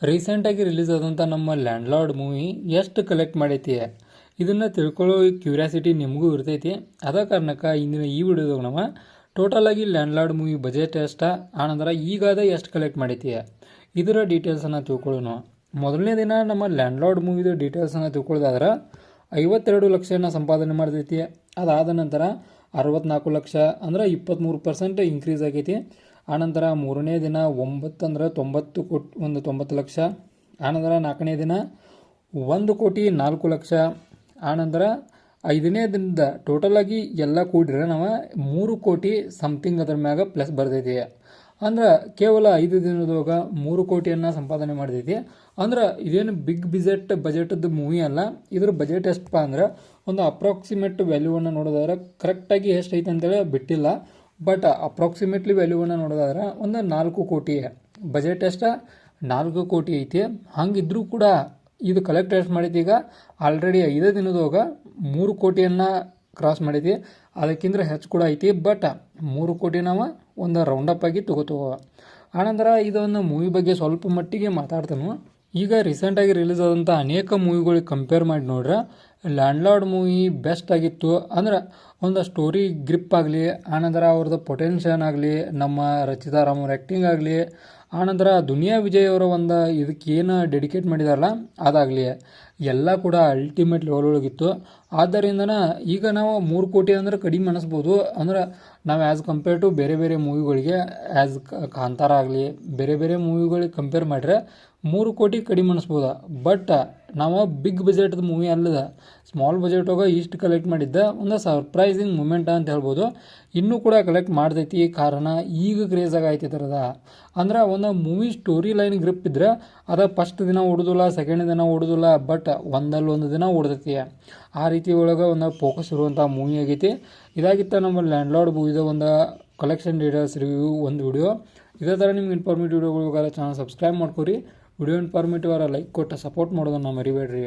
ರೀಸೆಂಟಾಗಿ ರಿಲೀಸ್ ಆದಂಥ ನಮ್ಮ ಲ್ಯಾಂಡ್ಲಾರ್ಡ್ ಮೂವಿ ಎಷ್ಟು ಕಲೆಕ್ಟ್ ಮಾಡೈತಿ ಇದನ್ನು ತಿಳ್ಕೊಳ್ಳೋ ಕ್ಯೂರಿಯಾಸಿಟಿ ನಿಮಗೂ ಇರ್ತೈತಿ. ಅದ ಕಾರಣಕ್ಕೆ ಇಂದಿನ ಈ ವಿಡಿಯೋದಾಗ ನಾವು ಟೋಟಲಾಗಿ ಲ್ಯಾಂಡ್ಲಾರ್ಡ್ ಮೂವಿ ಬಜೆಟ್ ಎಷ್ಟು ಆನಂತರ ಈಗಾದ ಎಷ್ಟು ಕಲೆಕ್ಟ್ ಮಾಡೈತಿ ಇದರ ಡೀಟೇಲ್ಸನ್ನು ತಿಳ್ಕೊಳ್ಳೋಣ. ಮೊದಲನೇ ದಿನ ನಮ್ಮ ಲ್ಯಾಂಡ್ಲಾರ್ಡ್ ಮೂವಿದು ಡೀಟೇಲ್ಸನ್ನು ತಿಳ್ಕೊಳ್ಳೋದಾದ್ರೆ 52 ಲಕ್ಷನ ಸಂಪಾದನೆ ಮಾಡ್ತೈತಿ. ಅದಾದ ನಂತರ 64 ಲಕ್ಷ ಅಂದ್ರೆ 23% ಇನ್ಕ್ರೀಸ್ ಆಗೈತಿ. ಆನಂತರ ಮೂರನೇ ದಿನ 9 ಅಂದ್ರೆ 90 ಲಕ್ಷ. ಆನಂತರ ನಾಲ್ಕನೇ ದಿನ 1,04,00,000. ಆನಂತರ ಐದನೇ ದಿನದ ಟೋಟಲಾಗಿ ಎಲ್ಲ ಕೂಡಿದ್ರೆ ನಾವು 3 ಕೋಟಿ ಸಮಥಿಂಗ್ ಅದ್ರ ಮ್ಯಾಗ ಪ್ಲಸ್ ಬರ್ತೈತಿ. ಅಂದ್ರೆ ಕೇವಲ 5 ದಿನದೊಳಗೆ 3 ಕೋಟಿಯನ್ನು ಸಂಪಾದನೆ ಮಾಡ್ತೈತಿ. ಅಂದ್ರೆ ಇದೇನು ಬಿಗ್ ಬಜೆಟದ್ದು ಮೂವಿ ಅಲ್ಲ. ಇದ್ರ ಬಜೆಟ್ ಎಷ್ಟಪ್ಪ ಅಂದ್ರೆ ಒಂದು ಅಪ್ರಾಕ್ಸಿಮೇಟ್ ವ್ಯಾಲ್ಯೂವನ್ನು ನೋಡೋದಾದ್ರೆ ಕರೆಕ್ಟಾಗಿ ಎಷ್ಟು ಐತೆ ಅಂತೇಳಿ ಬಿಟ್ಟಿಲ್ಲ. ಬಟ್ ಅಪ್ರಾಕ್ಸಿಮೇಟ್ಲಿ ವ್ಯಾಲ್ಯೂವನ್ನು ನೋಡೋದಾದ್ರೆ ಒಂದು 4 ಕೋಟಿ ಬಜೆಟ್ ಎಷ್ಟು 4 ಕೋಟಿ ಐತಿ. ಹಂಗಿದ್ರೂ ಕೂಡ ಇದು ಕಲೆಕ್ಟ್ ಎಷ್ಟು ಮಾಡೈತಿ ಈಗ ಆಲ್ರೆಡಿ 5 ದಿನದೊಳಗ 3 ಕೋಟಿಯನ್ನು ಕ್ರಾಸ್ ಮಾಡೈತಿ. ಅದಕ್ಕಿಂತ ಹೆಚ್ಚು ಕೂಡ ಐತಿ. ಬಟ್ 3 ಕೋಟಿ ನಾವು ಒಂದು ರೌಂಡಪ್ ಆಗಿ ತಗೋತೇವೆ. ಆನಂತರ ಇದೊಂದು ಮೂವಿ ಬಗ್ಗೆ ಸ್ವಲ್ಪ ಮಟ್ಟಿಗೆ ಮಾತಾಡ್ತಾನು. ಈಗ ರೀಸೆಂಟಾಗಿ ರಿಲೀಸ್ ಆದಂಥ ಅನೇಕ ಮೂವಿಗಳಿಗೆ ಕಂಪೇರ್ ಮಾಡಿ ನೋಡ್ರೆ ಲ್ಯಾಂಡ್ಲಾರ್ಡ್ ಮೂವಿ ಬೆಸ್ಟ್ ಆಗಿತ್ತು. ಅಂದ್ರೆ ಒಂದು ಸ್ಟೋರಿ ಗ್ರಿಪ್ ಆಗಲಿ, ಆನಂತರ ಅವ್ರದ್ದು ಪೊಟೆನ್ಷಿಯಲ್ ಆಗಲಿ, ನಮ್ಮ ರಚಿತಾ ರಾಮ್ ಅವ್ರ ಆ್ಯಕ್ಟಿಂಗ್ ಆಗಲಿ, ಆನಂತರ ದುನಿಯಾ ವಿಜಯ್ ಅವರ ಒಂದು ಇದಕ್ಕೇನು ಡೆಡಿಕೇಟ್ ಮಾಡಿದಾರಲ್ಲ ಅದಾಗಲಿ ಎಲ್ಲ ಕೂಡ ಅಲ್ಟಿಮೇಟ್ ಲೆವೆಲ್ ಒಳಗಿತ್ತು. ಆದ್ದರಿಂದನ ಈಗ ನಾವು 3 ಕೋಟಿ ಅಂದ್ರೆ ಕಡಿಮೆ ಅನಿಸ್ಬೋದು. ಅಂದ್ರೆ ನಾವು ಆ್ಯಸ್ ಕಂಪೇರ್ ಟು ಬೇರೆ ಬೇರೆ ಮೂವಿಗಳಿಗೆ ಆ್ಯಸ್ ಕಾಂತಾರ ಆಗಲಿ ಬೇರೆ ಬೇರೆ ಮೂವಿಗಳಿಗೆ ಕಂಪೇರ್ ಮಾಡಿದ್ರೆ 3 ಕೋಟಿ ಕಡಿಮೆ ಅನಿಸ್ಬೋದು. ಬಟ್ ನಾವು ಬಿಗ್ ಬಜೆಟ್ದು ಮೂವಿ ಅಲ್ಲದ ಸ್ಮಾಲ್ ಬಜೆಟೋಗ ಇಷ್ಟು ಕಲೆಕ್ಟ್ ಮಾಡಿದ್ದ ಒಂದು ಸರ್ಪ್ರೈಸಿಂಗ್ ಮೂಮೆಂಟ್ ಅಂತ ಹೇಳ್ಬೋದು. ಇನ್ನೂ ಕೂಡ ಕಲೆಕ್ಟ್ ಮಾಡ್ತೈತಿ. ಕಾರಣ ಈಗ ಕ್ರೇಜಾಗಿ ಆಯ್ತೈತರದ. ಅಂದ್ರೆ ಒಂದು ಮೂವಿ ಸ್ಟೋರಿ ಲೈನ್ ಗ್ರಿಪ್ ಇದ್ರೆ ಅದು ಫಸ್ಟ್ ದಿನ ಓಡೋದಿಲ್ಲ, ಸೆಕೆಂಡ್ ದಿನ ಓಡೋದಿಲ್ಲ, ಬಟ್ ಒಂದು ದಿನ ಓಡ್ತೈತಿ. ಆ ರೀತಿ ಒಳಗೆ ಒಂದು ಫೋಕಸ್ ಇರುವಂಥ ಮೂವಿ ಆಗೈತಿ. ಇದಾಗಿತ್ತು ನಮ್ಮ ಲ್ಯಾಂಡ್ಲಾರ್ಡ್ ಮೂವಿದ ಒಂದು ಕಲೆಕ್ಷನ್ ಡೀಟೇಲ್ಸ್ ರಿವ್ಯೂ ಒಂದು ವಿಡಿಯೋ. ಇದೇ ಥರ ನಿಮ್ಗೆ ಇನ್ಫಾರ್ಮೇಟಿವ್ ವಿಡಿಯೋಗಳಿಗಾರ ಚಾನಲ್ ಸಬ್ಸ್ಕ್ರೈಬ್ ಮಾಡ್ಕೊರಿ. ವಿಡಿಯೋ ಇನ್ಫಾರ್ಮೇಟಿವ್ ಲೈಕ್ ಕೊಟ್ಟು ಸಪೋರ್ಟ್ ಮಾಡೋದನ್ನು ಮರಿಬೇಡ್ರಿ.